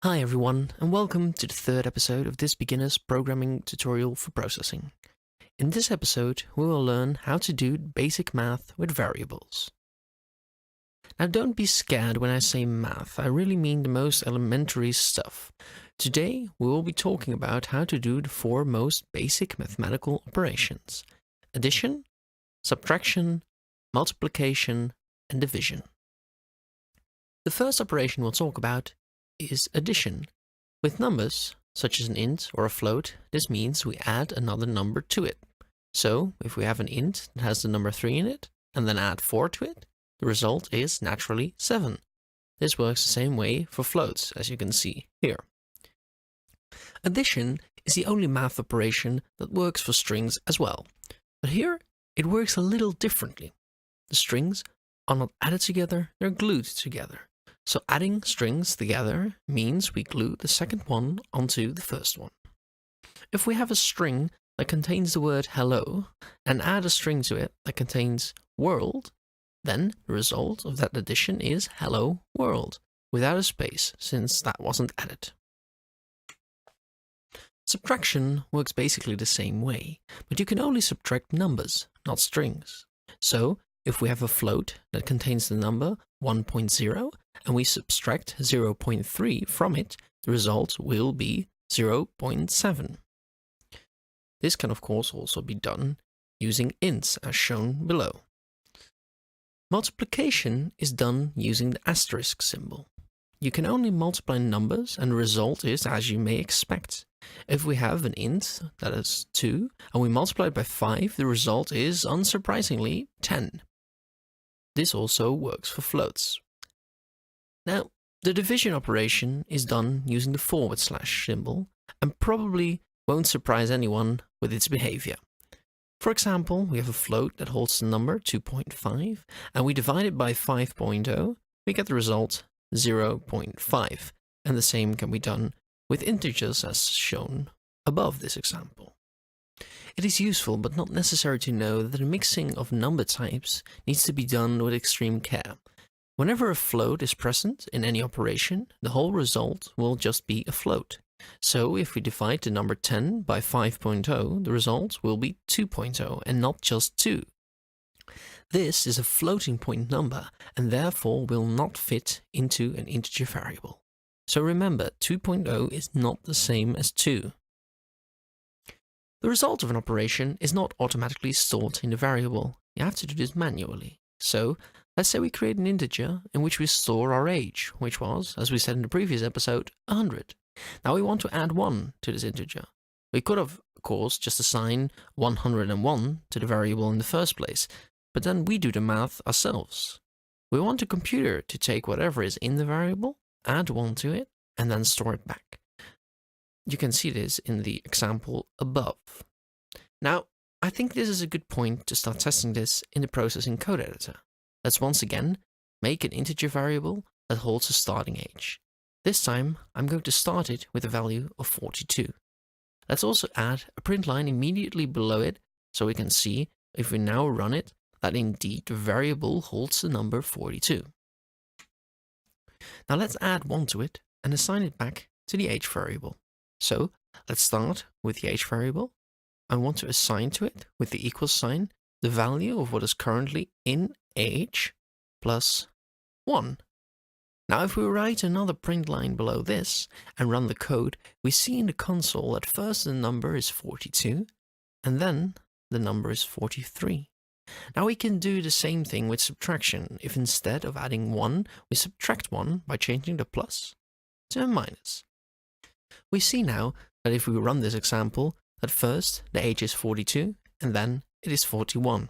Hi everyone, and welcome to the third episode of this beginner's programming tutorial for processing. In this episode, we will learn how to do basic math with variables. Now don't be scared when I say math, I really mean the most elementary stuff. Today, we will be talking about how to do the four most basic mathematical operations: addition, subtraction, multiplication, and division. The first operation we'll talk about is addition. With numbers, such as an int or a float, this means we add another number to it. So, if we have an int that has the number 3 in it, and then add 4 to it, the result is naturally 7. This works the same way for floats, as you can see here. Addition is the only math operation that works for strings as well. But here, it works a little differently. The strings are not added together, they're glued together. So adding strings together means we glue the second one onto the first one. If we have a string that contains the word hello and add a string to it that contains world, then the result of that addition is hello world, without a space, since that wasn't added. Subtraction works basically the same way, but you can only subtract numbers, not strings. So, if we have a float that contains the number 1.0 and we subtract 0.3 from it, the result will be 0.7. This can of course also be done using ints as shown below. Multiplication is done using the asterisk symbol. You can only multiply numbers and the result is as you may expect. If we have an int that is 2 and we multiply it by 5, the result is, unsurprisingly, 10. This also works for floats. Now, the division operation is done using the forward slash symbol and probably won't surprise anyone with its behavior. For example, we have a float that holds the number 2.5 and we divide it by 5.0, we get the result 0.5, and the same can be done with integers as shown above this example. It is useful but not necessary to know that the mixing of number types needs to be done with extreme care. Whenever a float is present in any operation, the whole result will just be a float. So if we divide the number 10 by 5.0, the result will be 2.0 and not just 2. This is a floating point number and therefore will not fit into an integer variable. So remember, 2.0 is not the same as 2. The result of an operation is not automatically stored in the variable. You have to do this manually. So, let's say we create an integer in which we store our age, which was, as we said in the previous episode, 100. Now we want to add 1 to this integer. We could have, of course, just assigned 101 to the variable in the first place, but then we do the math ourselves. We want the computer to take whatever is in the variable, add 1 to it, and then store it back. You can see this in the example above. Now, I think this is a good point to start testing this in the processing code editor. Let's once again make an integer variable that holds a starting age. This time, I'm going to start it with a value of 42. Let's also add a print line immediately below it so we can see, if we now run it, that indeed the variable holds the number 42. Now let's add 1 to it and assign it back to the age variable. So let's start with the age variable. I want to assign to it, with the equal sign, the value of what is currently in age plus 1. Now if we write another print line below this and run the code, we see in the console that first the number is 42 and then the number is 43. Now we can do the same thing with subtraction if instead of adding 1, we subtract 1 by changing the plus to a minus. We see now that if we run this example, that first the age is 42 and then it is 41.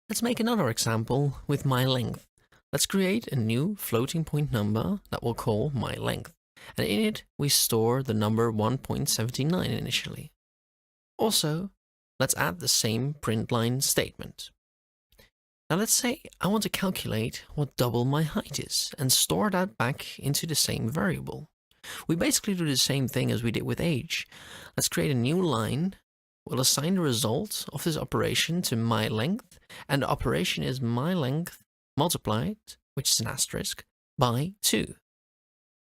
Let's make another example with myLength. Let's create a new floating point number that we'll call myLength, and in it we store the number 1.79 initially. Also, let's add the same print line statement. Now let's say I want to calculate what double my height is and store that back into the same variable. We basically do the same thing as we did with age. Let's create a new line. We'll assign the result of this operation to myLength, and the operation is myLength multiplied, which is an asterisk, by 2.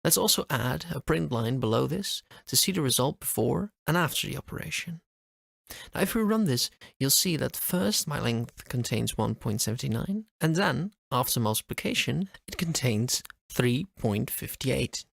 Let's also add a print line below this to see the result before and after the operation. Now if we run this, you'll see that first my length contains 1.79, and then, after multiplication, it contains 3.58.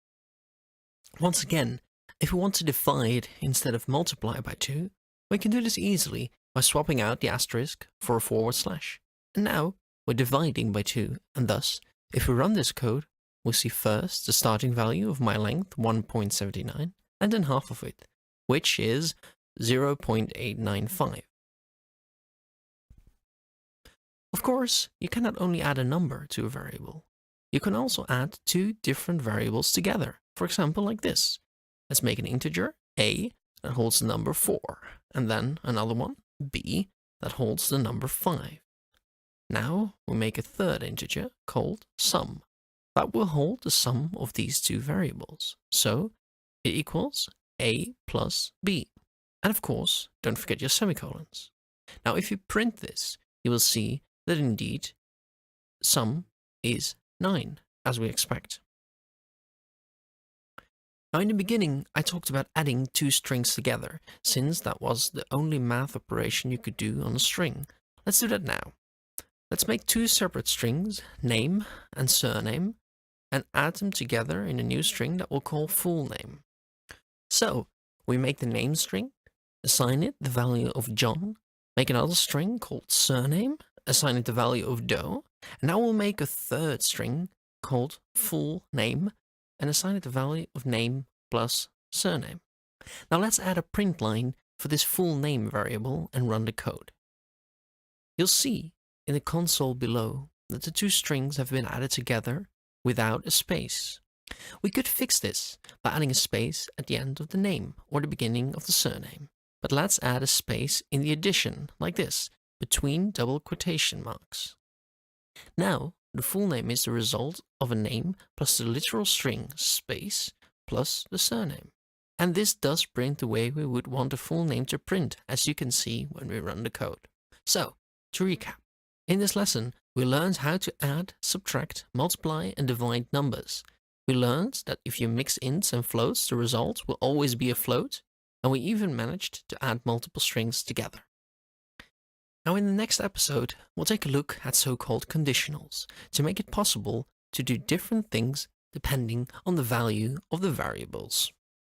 Once again, if we want to divide instead of multiply by 2, we can do this easily by swapping out the asterisk for a forward slash. And now we're dividing by 2, and thus, if we run this code, we'll see first the starting value of my length, 1.79, and then half of it, which is 0.895. Of course, you cannot only add a number to a variable. You can also add two different variables together. For example, like this. Let's make an integer, a, that holds the number 4, and then another one, b, that holds the number 5. Now we make a third integer called sum. That will hold the sum of these two variables. So it equals a plus b. And of course, don't forget your semicolons. Now if you print this, you will see that indeed sum is 9, as we expect. Now in the beginning, I talked about adding two strings together, since that was the only math operation you could do on a string. Let's do that now. Let's make two separate strings, name and surname, and add them together in a new string that we'll call full name. So we make the name string, assign it the value of John, make another string called surname, assign it the value of Doe, and now we'll make a third string called full name, and assign it the value of name plus surname. Now let's add a print line for this full name variable and run the code. You'll see in the console below that the two strings have been added together without a space. We could fix this by adding a space at the end of the name or the beginning of the surname. But let's add a space in the addition, like this, between double quotation marks. Now, the full name is the result of a name plus the literal string space plus the surname. And this does print the way we would want a full name to print, as you can see when we run the code. So, to recap, in this lesson, we learned how to add, subtract, multiply, and divide numbers. We learned that if you mix ints and floats, the result will always be a float, and we even managed to add multiple strings together. Now in the next episode, we'll take a look at so-called conditionals to make it possible to do different things depending on the value of the variables.